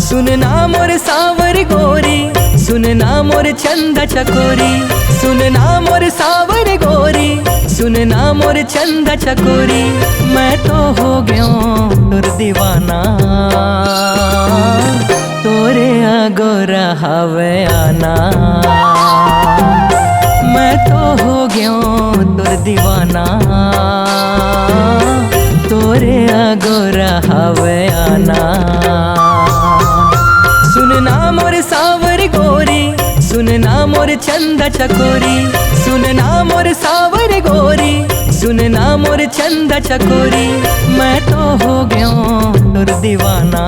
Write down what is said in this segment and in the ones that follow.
सुनना मोर सावर गोरी, सुनना मोर चंदा चकोरी, सुनना मोर सावर गोरी, सुनना मोर चंदा चकोरी। मैं तो हो गया तोर दीवाना, तोरे आगोरा हवे आना। मैं तो हो गया तोर दीवाना, तोरे आगोरा हवे आना। सुनना मोर सावर गोरी, सुनना मोर चंदा चकोरी, सुनना मोर सावर गोरी, सुनना मोर चंदा चकोरी। मैं तो हो गया तोर दीवाना,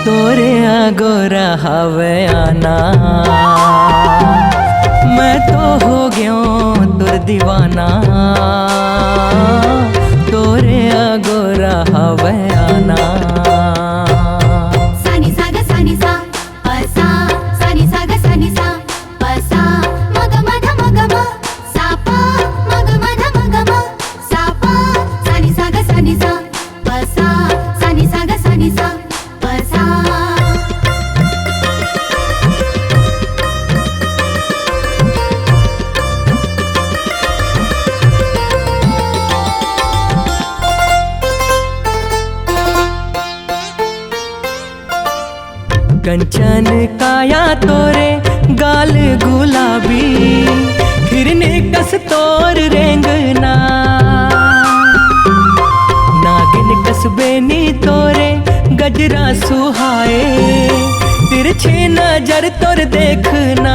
तोरे आगोरा हवे आना। मैं तो हो गया तोर दीवाना, तोरे आगोरा हवे आना। कंचन काया तोरे गाल गुलाबी, हिरने कस तोर रेंगना। नागिन कसबेनी तोरे गजरा सुहाए, तिरछे नजर तोर देखना।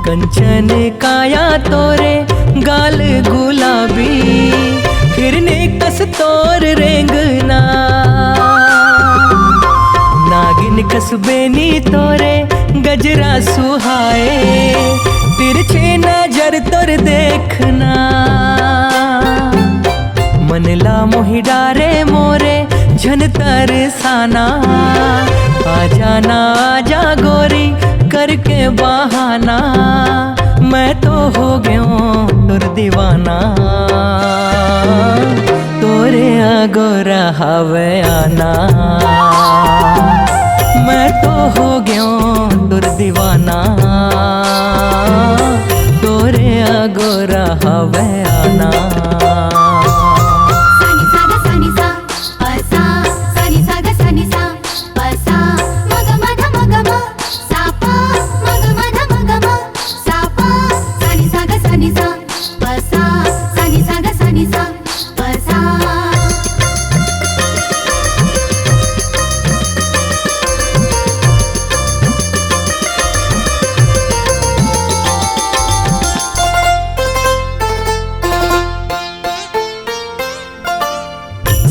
कंचन काया तोरे गाल गुलाबी, हिरने कस तोर रेंगना। नागिन कसबेनी तोरे गजरा सुहाए, तिरछे नजर तोर देखना। मनला मोहि डारे मोरे झन तरसाना। आ जाना आजा गोरी करके बहाना। मैं तो हो गया तोर दीवाना, तोरे आगोरा हवे आना। मैं तो हो गया तोर दीवाना, तोरे आगोरा हवे आना।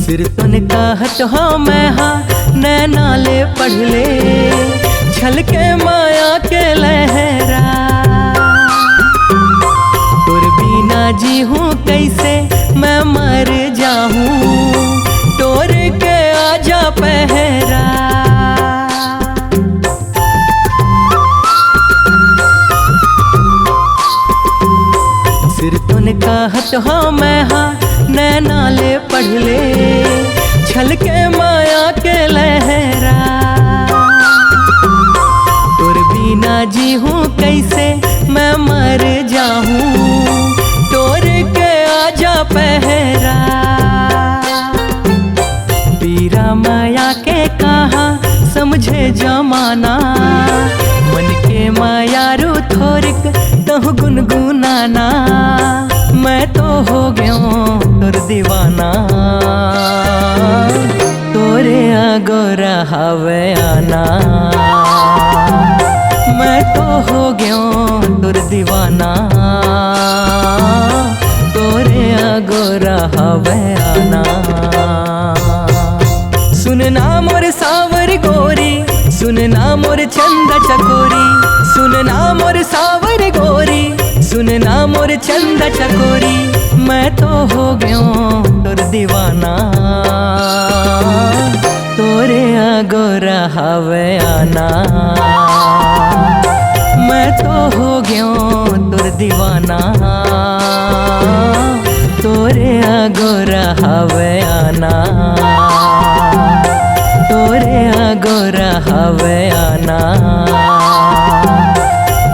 सिर तुन कहत हो मैं हाँ नैना ले पढ़ ले, छलके माया के लहरा। तुर बिना जी हूँ कैसे मैं मर जाऊँ, तोर के आजा पहरा। सिर तुन कहत हो मैं हाँ नैना ले पढ़ ले, छलके माया के लहरा। तुर बिना जी हूँ कैसे मैं मर जाऊँ, तोर के पहरा। पीरा माया के कहाँ समझे जमाना, मन के माया रू थोरिक तहु गुनगुनाना। मैं तो हो गयो तोर दीवाना, तोरे आगोरा हवे आना। मैं तो हो गयो तोर दीवाना, तोरे आगोरा हवे आना। सुनना मोर सावर गोरी, सुनना मोर चंदा चकोरी, सुनना मोर सावर गोरी, सुनना मोर चंदा चकोरी। मैं तो हो गयो तोर दीवाना, तोरे आगोरा हवे आना। मैं तो हो गयो तोर दीवाना, तोरे आगोरा हवे आना। तोरे आगोरा हवे आना,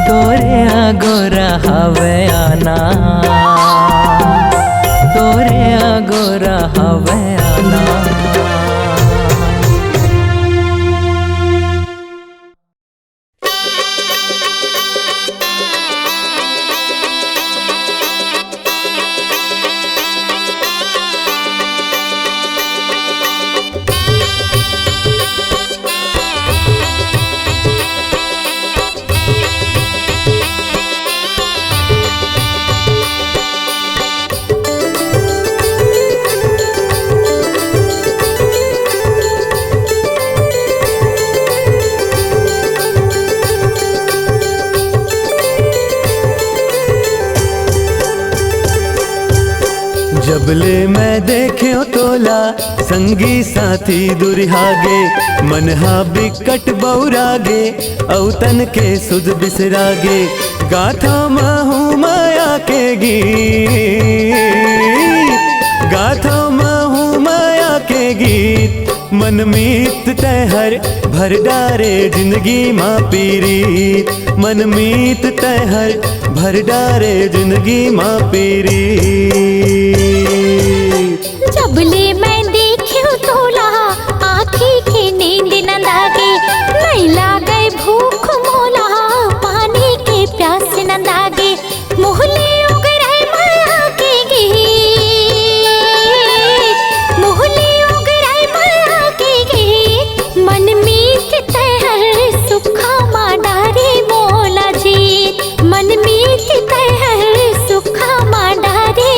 तोरे आगोरा हवे आना, तोरे आगोरा हवे आना। जबले मैं देख्यो तोला संगी साथी दुरिहागे, मनहा बिकट बौरागे औतन के सुध बिसरागे। गाथा महू माया के गीत, गाथा महू माया के गीत। मनमीत तहर भर डारे जिंदगी माँ पीरीत, मनमीत तहर भर डारे जिंदगी माँ पीरीत। जबले मैं देखियो तोला आँखी की नींद न लागे, नहीं लागे भूख मोला पानी के प्यास न लागे। मोहले उगरे माया के गीत, मोहले उगरे माया के गीत। मनमीत तहर सुखा माँ डारे मोला जीत, मनमीत तहर सुखा माँ डारे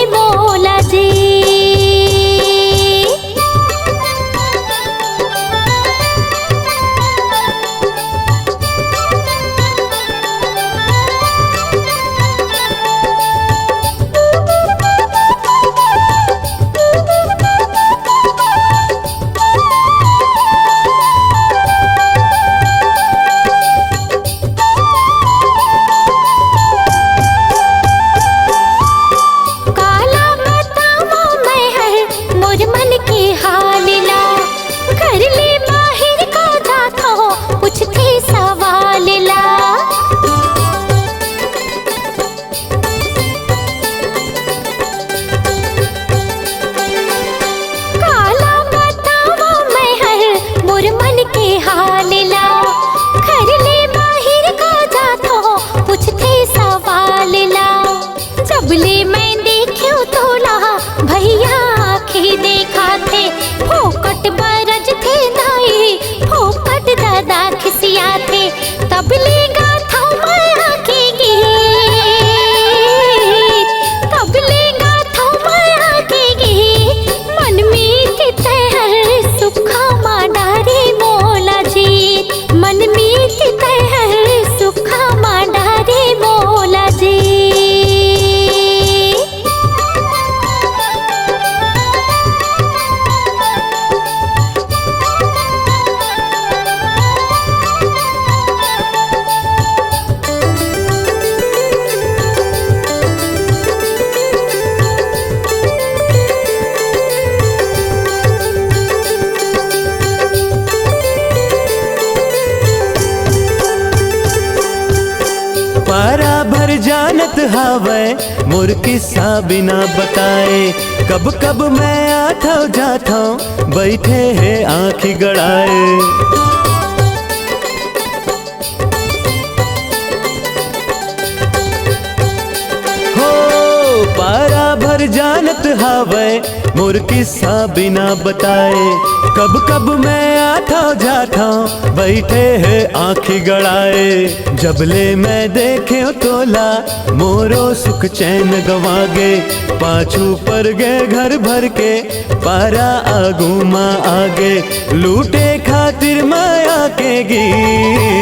हावे मोर किस्सा बिना बताए। कब कब मैं आता जाता बैठे है आँखी गड़ाए। पारा भर जानत हावे मोर किस्सा बिना बताए। कब कब मैं आता जाता बैठे है आँखी गड़ाए। जबले मैं देखे तोला मोरो सुख चैन गवागे। पाछू पर गए घर भर के पारा आगू माँ आगे। लूटे खातिर माया के गीत,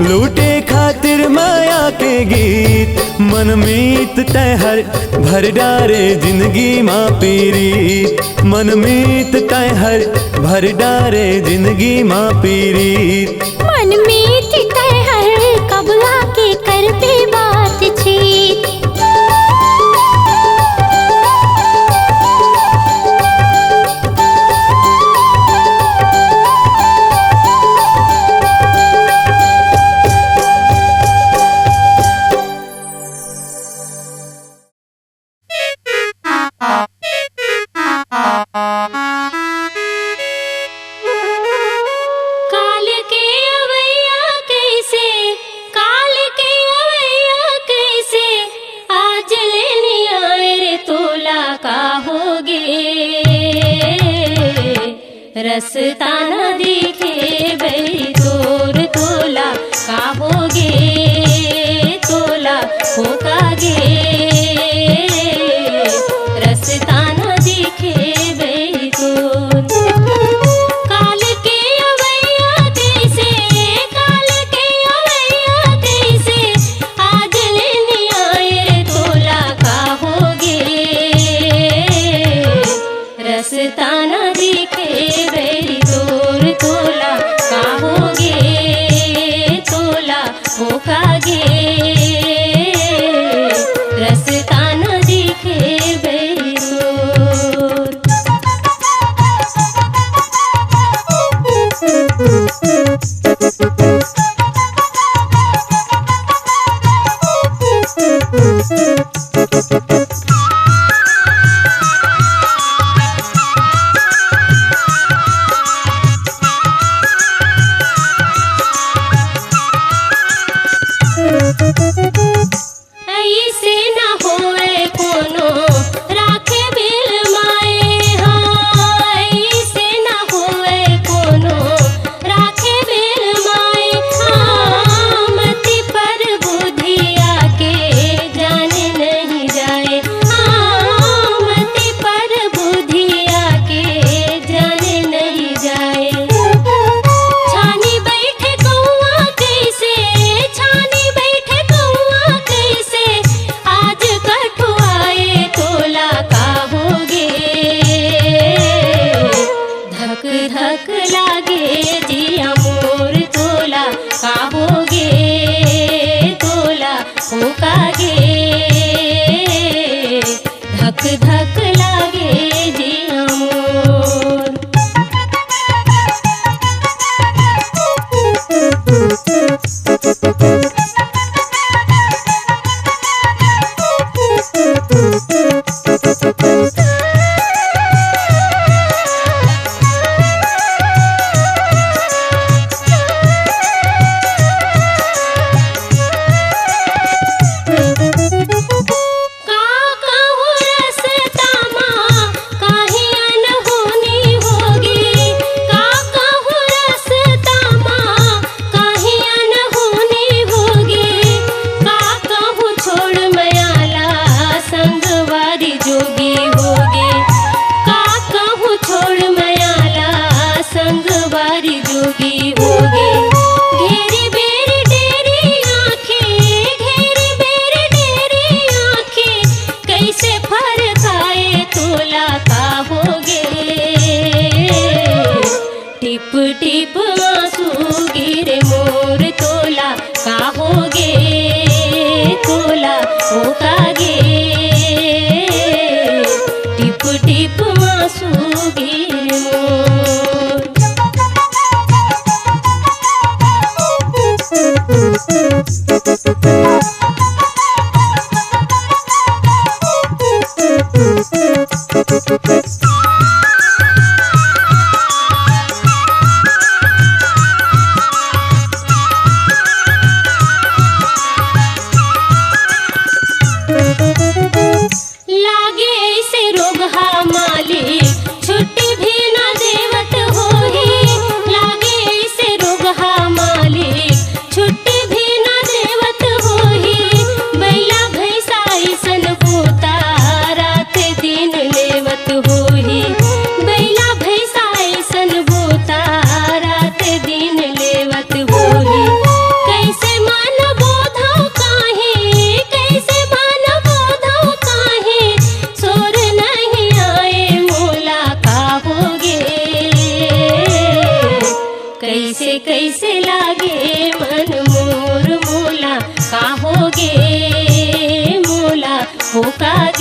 लूटे खातिर माया के गीत। मनमीत तैहर भर डारे जिंदगी माँ पीरी। मनमीत तैहर भर डारे जिंदगी माँ पीरी। मनमीत तैहर कबला के कर पे बातचीत। रसता न दिखे बई तोर तोला का होगे। तोला होकागे रसता न दिखे बई तोर। काल के अवैया कैसे, काल के अवैया कैसे आज लेने आए तोला का होगे। रसता न दिखे बई तोर तोला का होगे। तोला होकागे रसता न दिखे बई तोर। ऐसे न होए कोनो राखे बिल माए। हाँ ऐसे न होए कोनो राखे बिल माए। हाँ मति पर बुधिया के जाने नहीं जाए। हाँ मति पर बुधिया के जाने नहीं जाए। छानी बैठे कौआ कैसे, छानी बैठे कौआ कैसे आज कठुआए तोला का होगे। धक धक लागे जिया मोर तोला का होगे। तोला होकागे धक धक लागे जिया मोर। टिप आंसू गिरे मोर तोला का होगे। तोला होकागे टिप टिप आंसू गिरे मोर।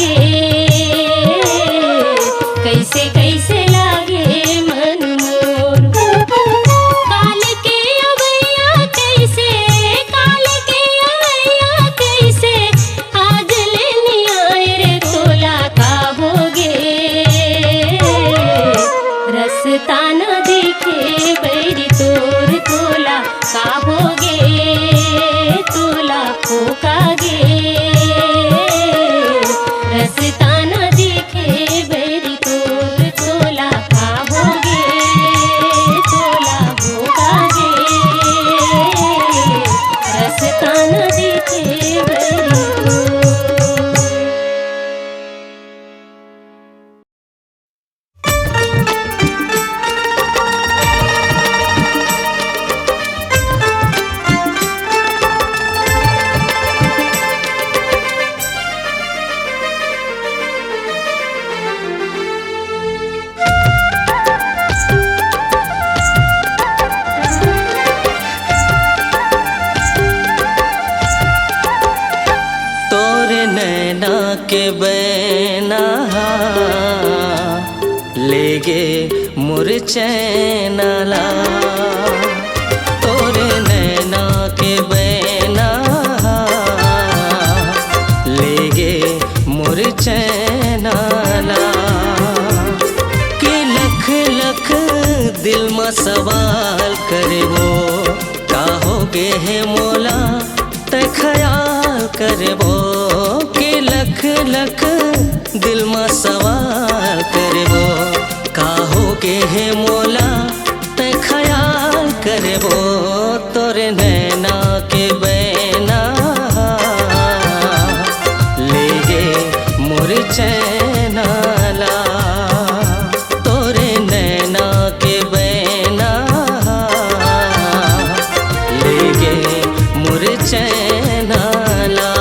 लागे, कैसे कैसे लागे मन मोर। काल के अवैया कैसे, काल के अवैया कैसे, आज लेनी आए रे तोला का होगे। रस्ता न दिखे बैरी तोर तोला का होगे, तोला को कागे। रस्ता न दिखे बैरी तोर तोला का होगे, तोला को कागे। रस्ता न दिखे बैरी तोर। तोरे नैना के बैना ले गे मोर चैना ला। तोरे नैना के बैना ले गे मोर चैना ला। कि लख लख दिल में सवाल करे वो का होगे है मोला ते ख्याल करे वो। कि लख लख दिल में सवाल करे वो का होगे है मोला ते ख्याल करे वो। तोरे नैना के बैना ले गे मोर चैना ला। तोरे नैना के बैना ले गे मोर चैना ला।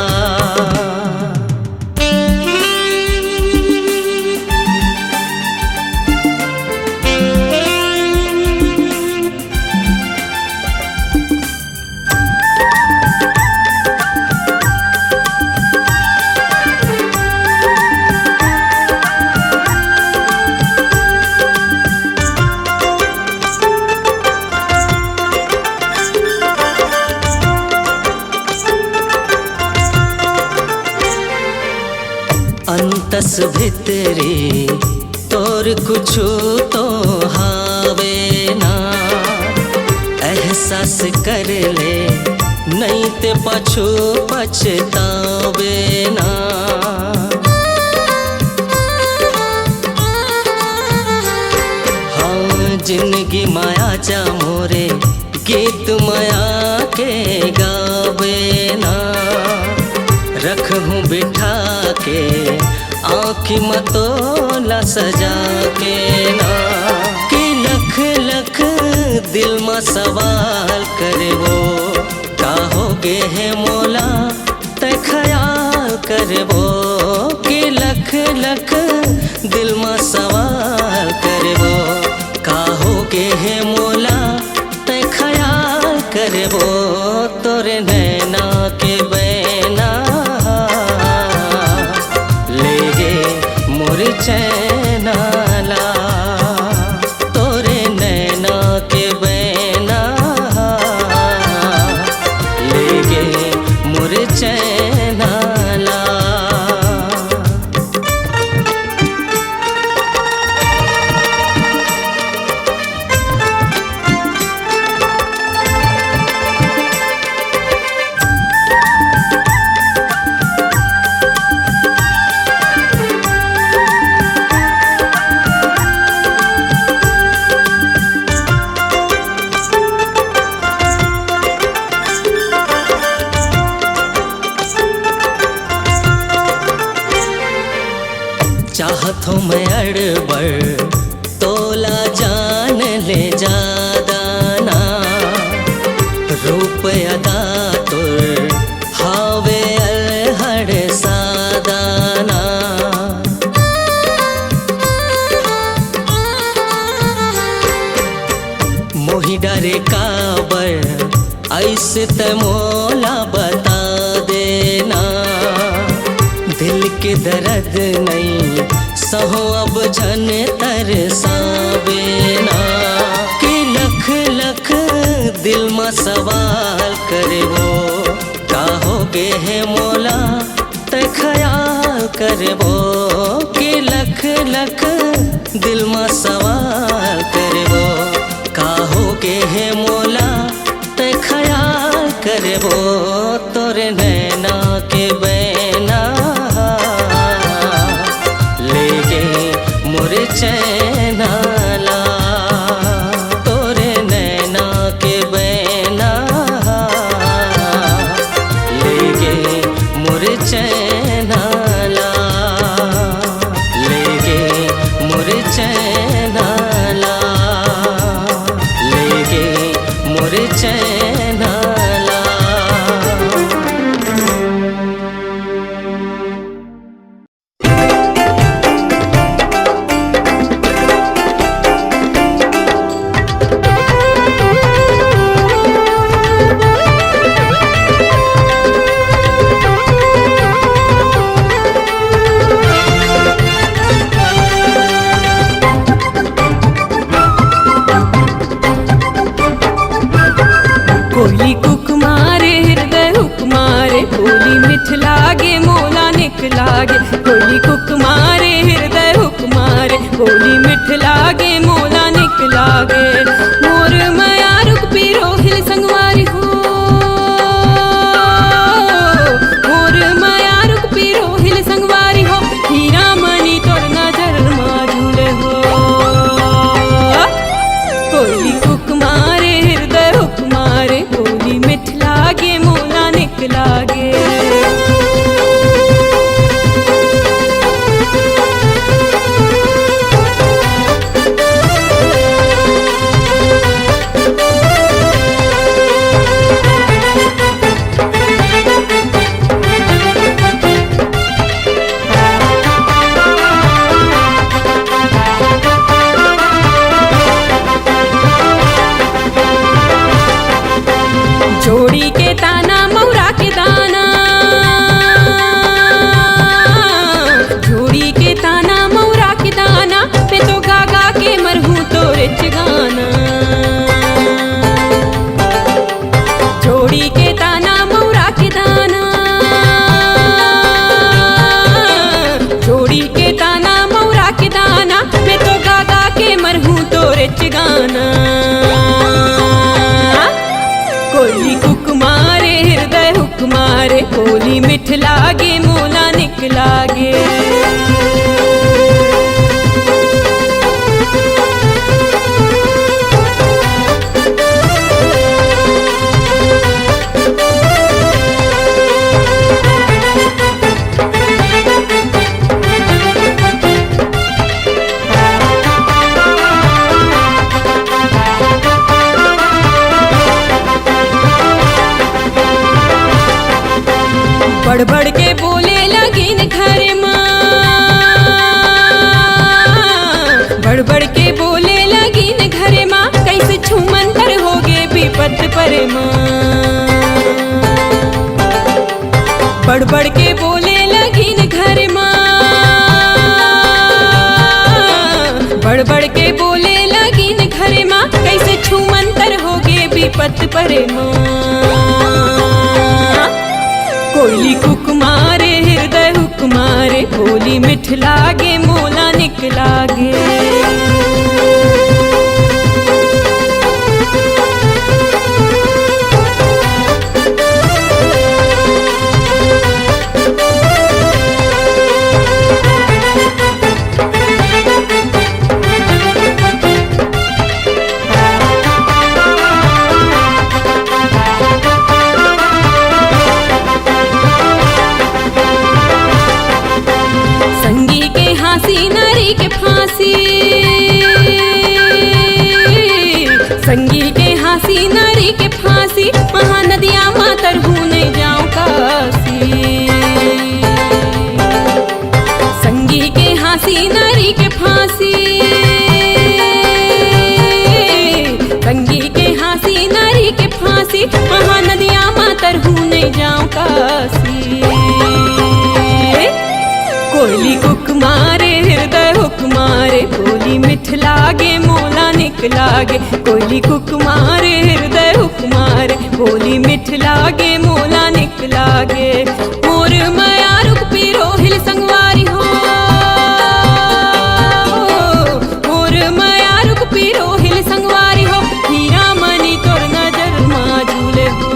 अंतस भितरी तोर कुछु तो हावे ना। एहसास कर ले नहीं ते पछू पछतावे ना। हाँ जिंदगी माया जा मोरे गीत माया के गावे ना। रखूं बिठा के आँखी मतोला सजा के ना। कि लख लख दिल में सवाल करे वो का होगे है मोला ते ख्याल करे वो। कि लख लख दिल में सवाल करे वो का होगे है मोला ते ख्याल करे वो। तोरे नैना के बैना ले गे मोर चैना ला। तोरे नैना के बैना ले गे मोर चैना ला। चाहतों में अड़बड़ तोला जान ले जादाना। रूप अदा तुर हावे अलहड़ सादाना। मोही डरे काबर ऐसे ते मोला बता देना। दिल के के दर्द नहीं सहो अब जन तरसावे ना कि लख लख दिल में सवाल करे वो का होगे है मोला ते ख्याल करे वो कि लख लख दिल में सवाल करे वो का होगे है मोला ते ख्याल करे वो तोरे नैना के बैना ले गे मोरे चैना ला तोरे नैना के बैना ले गे मोरे चैना ला ले गे मोरे चैना ला ले गे मोरे चैना ला। कोयली कुक मारे हृदय हुक मारे बोली मिठ लागे मोला निक लागे कोयली कुक मारे हृदय हुक मारे बोली मिठ लागे मोला निक लागे मोर माया रुक पीरो हिल संगवारी हो मोर माया रुक पीरो हिल संगवारी हो हीरा मणि तोर नजर माजूले हो कोयली कुक मारे हृदय हुक मारे बोली मिठ लागे मोला निक लागे जोड़ी के ताना मौरा के दाना जोड़ी के ताना मौरा के दाना पे तो गागा के मरहूं तो रिच गाना जोड़ी के ताना मौरा के दाना जोड़ी के ताना मौरा के दाना पे तो गागा के मरहूं तो रिच गाना कोयली कुक मारे हृदय हुक मारे बोली मिठ लागे मोला निक लागे बढ़ बढ़ के बोले लगिन घर माँ बढ़ बढ़ के बोले लगिन घर माँ कैसे छुमन पर होगे विपत पर माँ बढ़ बढ़ के बोले लगिन घर माँ बढ़ बढ़ के बोले लगिन घर माँ कैसे छुमन तर होगे विपत पर माँ कोयली कुक मारे हृदय हुक मारे बोली मिठ लागे मोला निक लागे फांसी नारी के फांसी संगी के हासी नारी के फांसी महानदिया मातर भूने जाऊं काशी संगी के हासी नारी के फांसी संगी के हासी नारी के फांसी महानदिया मातर भूने जाऊं काशी कुक मारे हृदय हुक मारे बोली मिठ लागे मोला निक लागे कोयली कुक मारे हृदय हुक मारे बोली मिठ लागे मोला निक लागे मोर माया रुक पीरो हिल संगवारी हो मोर माया रुक पीरो हिल संगवारी हो हीरा मनी तोर नजर माजूले हो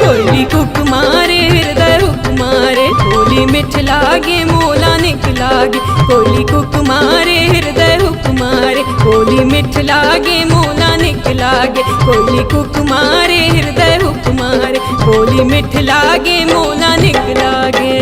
कोयली कुक मारे हृदय हुक मारे बोली मिठ लागे मोला निक लागे कोयली कुक मारे हृदय हुक मारे बोली मिठ लागे मोला निक लागे कोयली कुक मारे हृदय हुक मारे बोली मिठ लागे मोला निक लागे।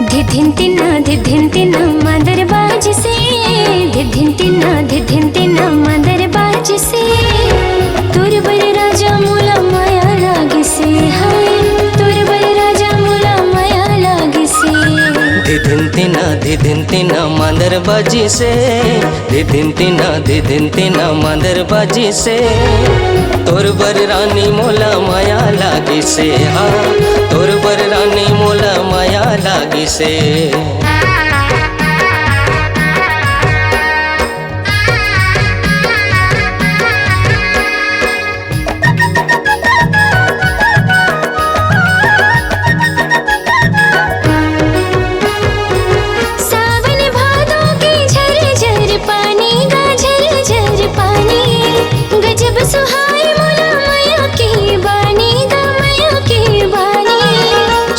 धिधिन मदर बाज से धिधिन मदर बाज से तोर बर राजा मोला माया लागे से हाय तोर बर राजा मोला माया लागे से धिधिन मदर बाजी से धिधिन मदर बाजी से तोर बर रानी मोला माया लागी से हाँ तोर बर रानी मोला माया लागी से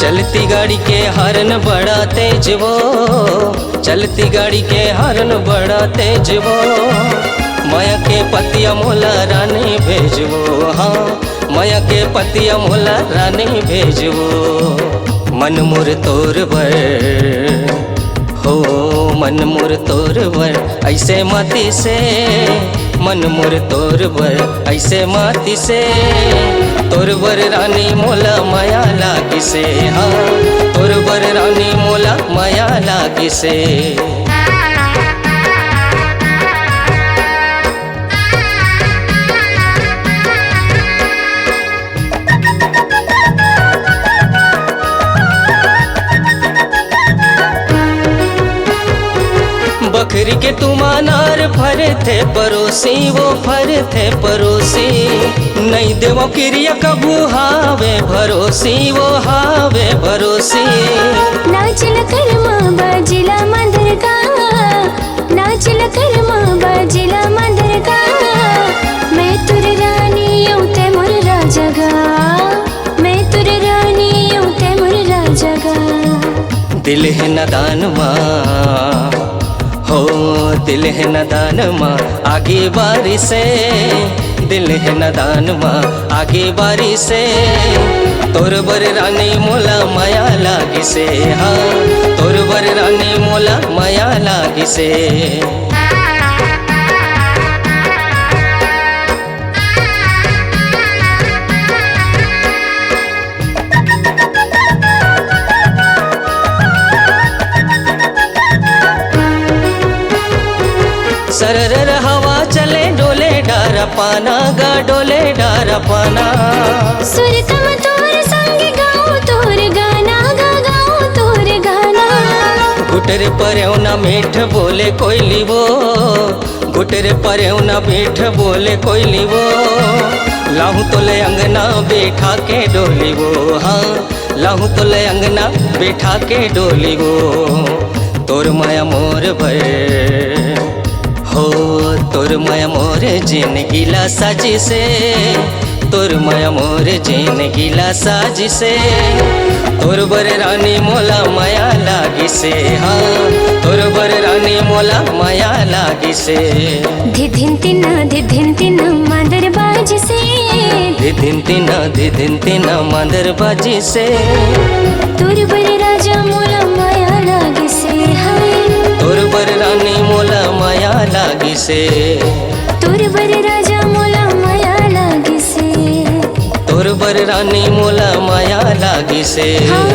चलती गाड़ी के हॉर्न बड़ा तेज वो चलती गाड़ी के हॉर्न बड़ा तेज वो माया के पतिया मोला रानी भेजवो हाँ माया के पतिया मोला रानी भेजवो मन मोर तोर भर हो मन मोर तोर भर ऐसे माती से मन मोर तोर भर ऐसे माती से तोर बर रानी मोला माया लागी से हाँ तोर बर रानी मोला माया लागी से बकरी के तुमानार फरे थे परोसी वो फरे थे परोसी नहीं देवो क्रिया कबू हावे भरोसी वो हावे भरोसी नाचल कर माँ बाजिला मंदिर का नाचल कर माँ बाजिला मंदिर का मैं तुर रानी यूं ते मोर राजा गा मैं तुर रानी यूं ते मोर राजा गा दिल है नदान माँ हो दिल है नदान माँ आगे बारी से दिल है नदान माँ आगे बारी से तोर बर रानी मोला माया लागी से हाँ तोर बर रानी मोला माया लागी से सरर हवा चले डोले डारा पाना गा डोले डारा पाना सुर कम तोर संग गाओ तोर गाना गा गाओ तोर गाना गुटर परौना मीठ बोले कोयली वो गुटर परौना मीठ बोले कोयली वो लाहू तोले अंगना बैठा के डोली वो हाँ लाहू तोले अंगना बैठा के डोली वो तोर माया मोर भर तोर माया मोर जिंदगी ला साजी से, तोर माया मोर जिंदगी ला साजी से, तोर बर रानी मोला माया लागी से, हाँ तोर बर रानी मोला माया लागी से। धिधिन तिना मादर बाजी से, धिधिन तिना मादर बाजी से, तोर बर राजा मोला माया लागी से, हाय तोर बर रानी मोला माया लागी से, तोर बर राजा मोला माया लागी से, तोर बर रानी मोला माया लागी से, हाँ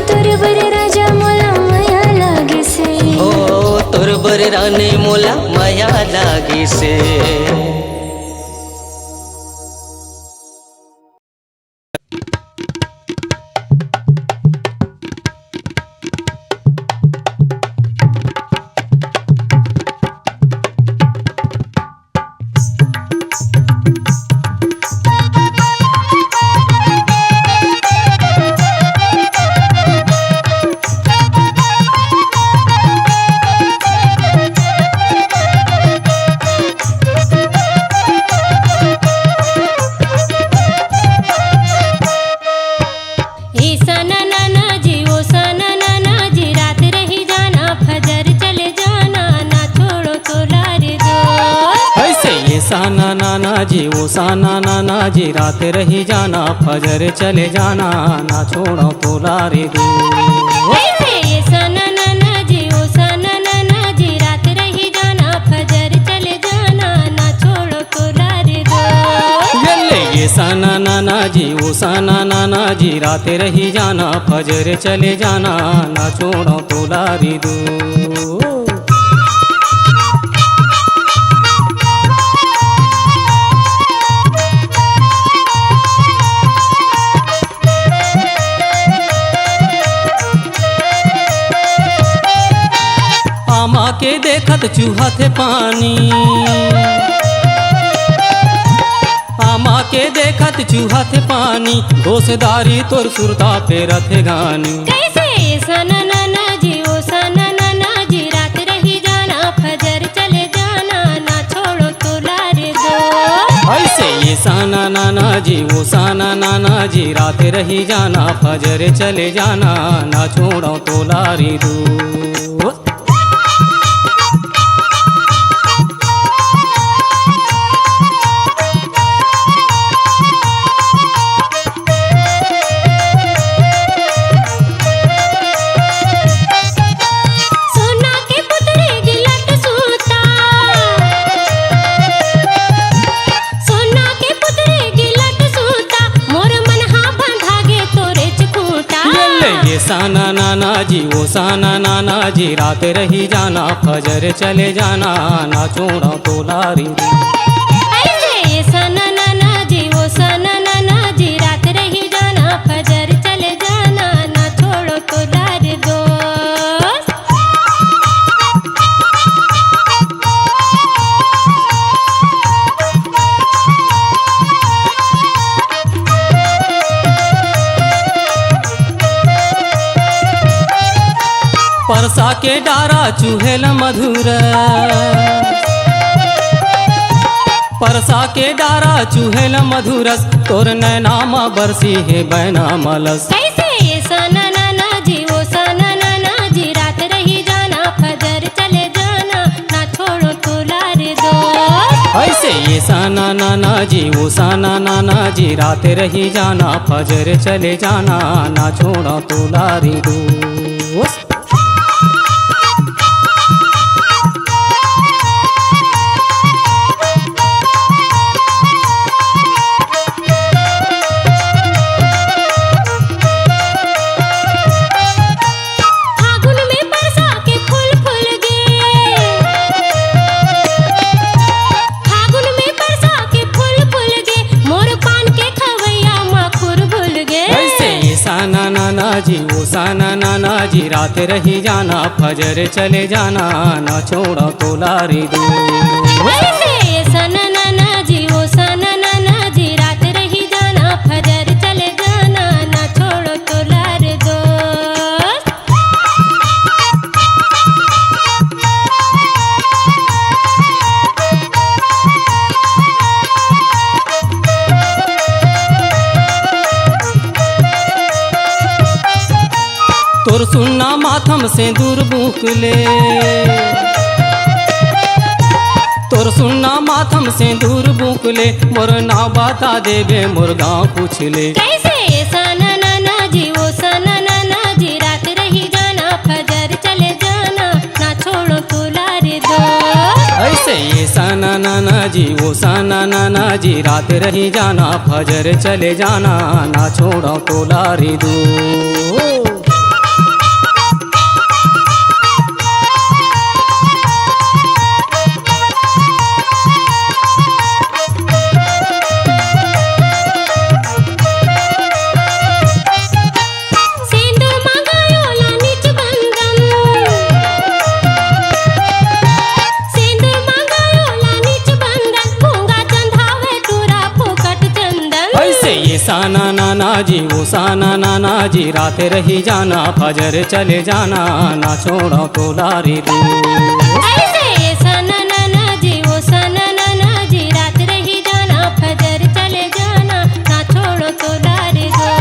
तोर बर राजा मोला माया लागी से, ओ तोर बर रानी मोला माया लागी से। साना नाना जी वो साना नाना जी रात रही जाना फजर चले जाना ना छोड़ो तो लारे दो। ऐसे साना नाना जी ओ साना नाना जी रात रही जाना फजर चले जाना ना छोड़ो तो लारे दो। ये साना नाना जी वो साना नाना जी रात रही जाना फजर चले जाना ना छोड़ो तो लारे दो। आमा के देखत चूहा थे पानी, आमा के देखत चूहा थे पानी, दोषदारी तोर सुरता पे रथे गानी। कैसे साना नाना जी ओ साना नाना जी रात रही जाना फजर चले जाना ना छोड़ो तो लारे दो। ऐसे ये साना नाना जी वो साना नाना जी रात रही जाना फजर चले जाना ना छोड़ो तो लारी दो। साना नाना जी वो साना नाना जी रात रही जाना फजर चले जाना ना छोड़ो तो लारी दो। ऐसे साना नाना जी वो साना नाना जी रात रही जाना फजर चले जाना ना छोड़ो तो लारे दो। परसा के डारा चूहेल मधुर, परसा के डारा चूहेल मधुरस, तोर नैनामा बरसी है बैना मलस। कैसे ये साना नाना जी वो साना नाना जी रात रही जाना फजर चले जाना ना छोड़ो तो लारे दो। ऐसे ये साना नाना जी वो साना नाना जी रात रही जाना फजर चले जाना ना छोड़ो तो लारी दो। साना नाना जी वो साना नाना जी रात रही जाना फजर चले जाना ना छोड़ो तो लारी दो। साना नाना जी वो साना नाना जी रात रही जाना फजर चले जाना ना छोड़ो तो लारे दो। माथम से दूर बुक ले तोर सुनना माथम से दूर बुक ले मोर नाव बता देबे मोर गाँव पूछ ले कैसे सना नाना जी वो सना नाना जी रात रही जाना फजर चले जाना ना छोड़ो तुलारे दो ऐसे ये साना नाना जी वो साना नाना जी रात रही जाना फजर चले जाना ना छोड़ो तोलारी दो सिंदूर मंगायो लानीच बंधन सिंदूर मंगायो लानीच बंधन पूंगा चंदावे टूरा फुकट चंदन ऐसे ये साना नाना जी वो साना नाना जी रात रही जाना फजर चले जाना ना छोड़ो तोलारी दो ऐसे सना नाना जी वो सना नाना जी रात रही जाना फजर चले जाना ना छोड़ो तुलारे दो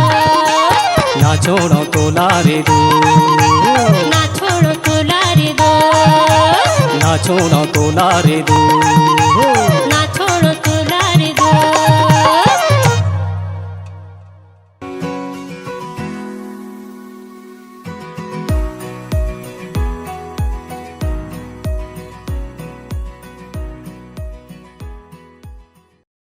ना छोड़ो तोलारी दो ना छोड़ो तुलारे दो ना छोड़ो तोलारी दो ना छोड़ो